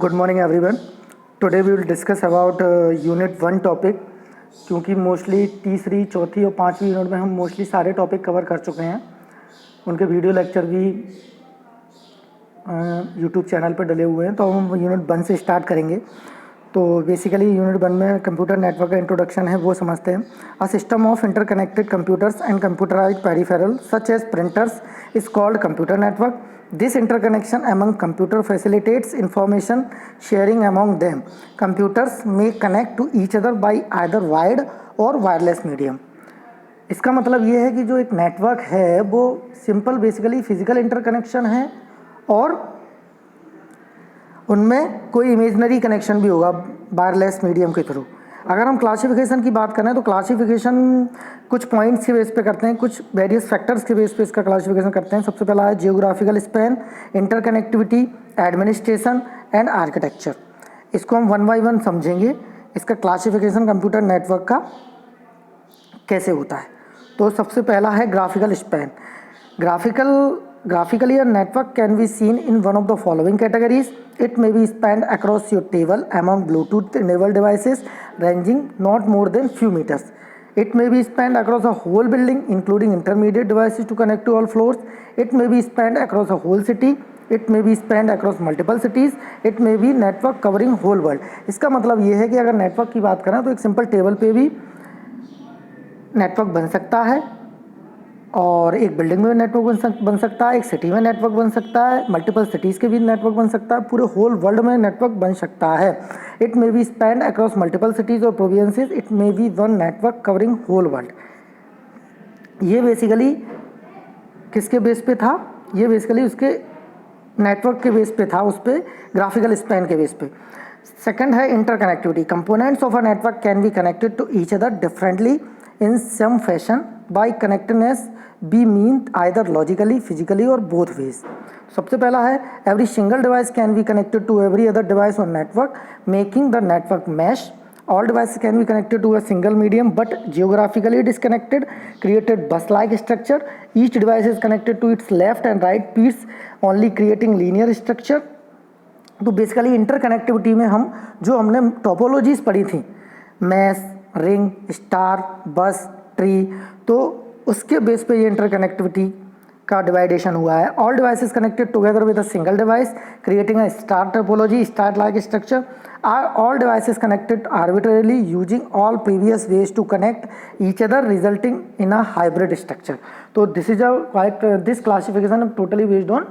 Good morning everyone. Today we will discuss about unit 1 topic. क्योंकि mostly तीसरी, चौथी और पांचवी यूनिट में हम मोस्टली सारे टॉपिक कवर कर चुके हैं। उनके वीडियो लेक्चर भी यूट्यूब चैनल पर डले हुए हैं। तो हम यूनिट 1 से स्टार्ट करेंगे। तो बेसिकली यूनिट 1 में कंप्यूटर नेटवर्क का इंट्रोडक्शन है, वो समझते हैं। A system of interconnected computers and computerised peripheral such as printers is called computer network. This interconnection among computer facilitates information sharing among them. Computers may connect to each other by either wired or wireless medium. इसका मतलब ये है कि जो एक network है वो simple basically physical interconnection है और उनमें कोई इमेजनरी कनेक्शन भी होगा वायरलेस मीडियम के थ्रू। अगर हम क्लासिफिकेशन की बात करें तो क्लासिफिकेशन कुछ पॉइंट्स के बेस पे करते हैं, कुछ वेरियस फैक्टर्स के बेस पे इसका क्लासिफिकेशन करते हैं। सबसे पहला है geographical span, interconnectivity, administration and architecture. इसको हम वन बाय वन समझेंगे, इसका क्लासिफिकेशन कंप्यूटर नेटवर्क का कैसे होता है। तो सबसे पहला है graphical span. Graphically, a network can be seen in one of the following categories. It may be spanned across your table among Bluetooth-enabled devices ranging not more than few meters. It may be spanned across a whole building, including intermediate devices to connect to all floors. It may be spanned across a whole city. It may be spanned across multiple cities. It may be network covering whole world. इसका मतलब ये है कि अगर network की बात करें तो एक सिंपल टेबल पे भी नेटवर्क बन सकता है, और एक बिल्डिंग में नेटवर्क बन सकता है, एक सिटी में नेटवर्क बन सकता है, मल्टीपल सिटीज़ के भी नेटवर्क बन सकता है, पूरे होल वर्ल्ड में नेटवर्क बन सकता है। It may be spanned across multiple cities और provinces. It may be one network covering whole world. ये बेसिकली किसके बेस पे था? ये बेसिकली उसके नेटवर्क के बेस पे था, उस पर ग्राफिकल स्पैन के बेस पे। सेकंड है interconnectivity. Components of a network can be connected to each other differently in some fashion by connectedness be mean either logically, physically or both ways. सबसे पहला है every single device can be connected to every other device on network, making the network mesh. All devices can be connected to a single medium but geographically disconnected, created bus-like structure. Each device is connected to its left and right piece, only creating linear structure. तो basically interconnectivity में हम जो हमने topologies पढ़ी थी, mash, ring, star, बस, tree, तो उसके बेस पे ये इंटरकनेक्टिविटी का डिवाइडेशन हुआ है. All devices connected together with a single device creating a star topology, star like structure. Or all devices connected arbitrarily using all previous ways to connect each other resulting in a hybrid structure. तो this classification totally based on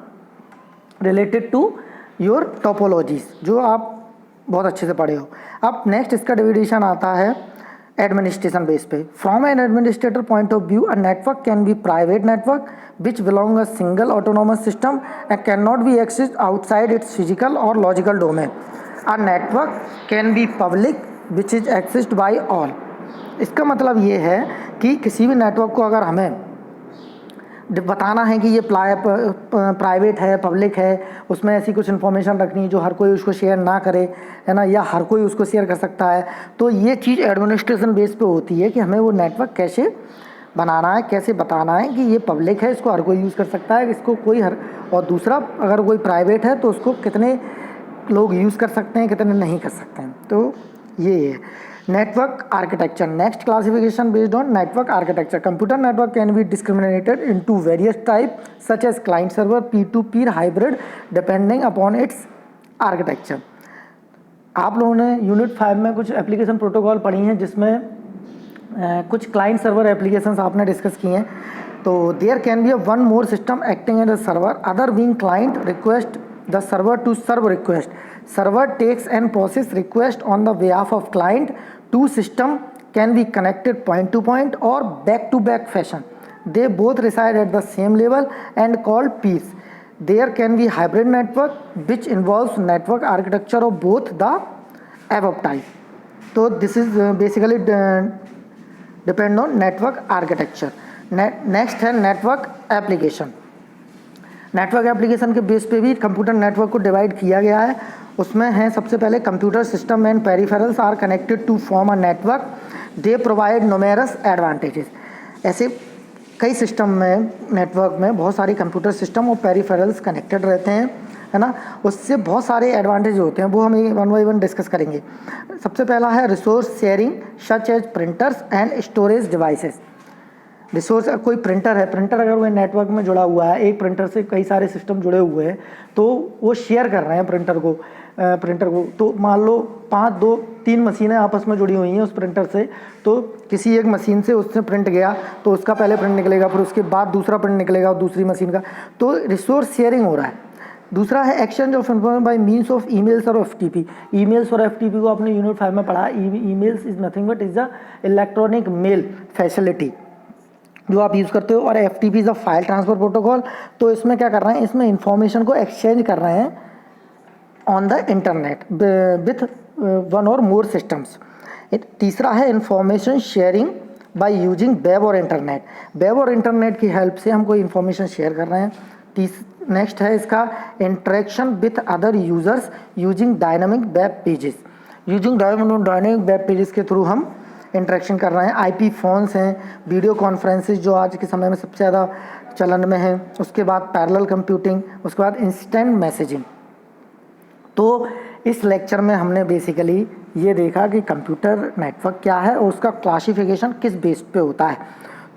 related to your topologies, जो आप बहुत अच्छे से पढ़े हो. अब next इसका डिविडेशन आता है एडमिनिस्ट्रेशन बेस पे. From an administrator point of view, a network can be private network which belong a single autonomous system and can not be accessed outside its physical और logical domain. A network can be public which is accessed by all. इसका मतलब ये है कि किसी भी network को अगर हमें बताना है कि ये प्राइवेट है, पब्लिक है, उसमें ऐसी कुछ इन्फॉर्मेशन रखनी है जो हर कोई उसको शेयर ना करे, है ना, या हर कोई उसको शेयर कर सकता है, तो ये चीज़ एडमिनिस्ट्रेशन बेस पे होती है कि हमें वो नेटवर्क कैसे बनाना है, कैसे बताना है कि ये पब्लिक है, इसको हर कोई यूज़ कर सकता है, इसको कोई और दूसरा अगर कोई प्राइवेट है तो उसको कितने लोग यूज़ कर सकते हैं, कितने नहीं कर सकते हैं. तो ये है network architecture. Next classification based on network architecture. Computer network can be discriminated into various type such as client server, peer to peer, hybrid, depending upon its architecture. आप लोगों ने यूनिट 5 में कुछ एप्लीकेशन प्रोटोकॉल पढ़ी हैं जिसमें कुछ क्लाइंट सर्वर एप्लीकेशंस आपने डिस्कस किए हैं. तो there can be a one more system acting as a server, other being client request the server to serve request. Server takes and process request on the behalf of client. Two system can be connected point to point or back to back fashion. They both reside at the same level and called peers. There can be hybrid network which involves network architecture of both the above type. So this is basically depend on network architecture. Next है network application. Network application के base पे भी computer network को divide किया गया है. उसमें हैं सबसे पहले computer system and peripherals are connected to form a network. They provide numerous advantages. ऐसे कई सिस्टम में, नेटवर्क में बहुत सारी कंप्यूटर सिस्टम और पेरिफेरल्स कनेक्टेड रहते हैं है ना, उससे बहुत सारे एडवांटेज होते हैं, वो हम वन बाई वन डिस्कस करेंगे। सबसे पहला है resource sharing such as printers and storage devices. Resource, कोई प्रिंटर है, प्रिंटर अगर वो नेटवर्क में जुड़ा हुआ है, एक प्रिंटर से कई सारे सिस्टम जुड़े हुए हैं, तो वो शेयर कर रहे हैं प्रिंटर को। तो मान लो 3 मशीनें आपस में जुड़ी हुई हैं उस प्रिंटर से, तो किसी एक मशीन से उससे प्रिंट गया तो उसका पहले प्रिंट निकलेगा, फिर उसके बाद दूसरा प्रिंट निकलेगा दूसरी मशीन का, तो रिसोर्स शेयरिंग हो रहा है। दूसरा है exchange of information by means of emails और एफटीपी। ईमेल्स और एफटीपी को आपने यूनिट 5 में पढ़ा। Emails is nothing but is a electronic mail facility जो आप यूज़ करते हो, और FTP is a file transfer protocol. तो इसमें क्या कर रहे हैं, इसमें इंफॉर्मेशन को एक्सचेंज कर रहे हैं on the internet with one और मोर सिस्टम्स। तीसरा है information sharing by using web और इंटरनेट। वेब और इंटरनेट की हेल्प से हम कोई इंफॉर्मेशन शेयर कर रहे हैं। नेक्स्ट है इसका interaction with other users using dynamic web pages. Using dynamic web pages के थ्रू हम इंटरेक्शन कर रहे हैं। आईपी फ़ोन्स हैं, वीडियो कॉन्फ्रेंसेस जो आज के समय में सबसे ज़्यादा चलन में है, उसके बाद पैरेलल कंप्यूटिंग, उसके बाद इंस्टेंट मैसेजिंग। तो इस लेक्चर में हमने बेसिकली ये देखा कि कंप्यूटर नेटवर्क क्या है और उसका क्लासिफिकेशन किस बेस पे होता है।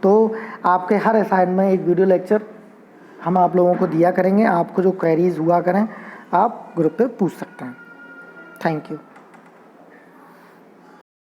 तो आपके हर असाइनमेंट में एक वीडियो लेक्चर हम आप लोगों को दिया करेंगे। आपको जो क्वेरीज हुआ करें आप ग्रुप पे पूछ सकते हैं। Thank you.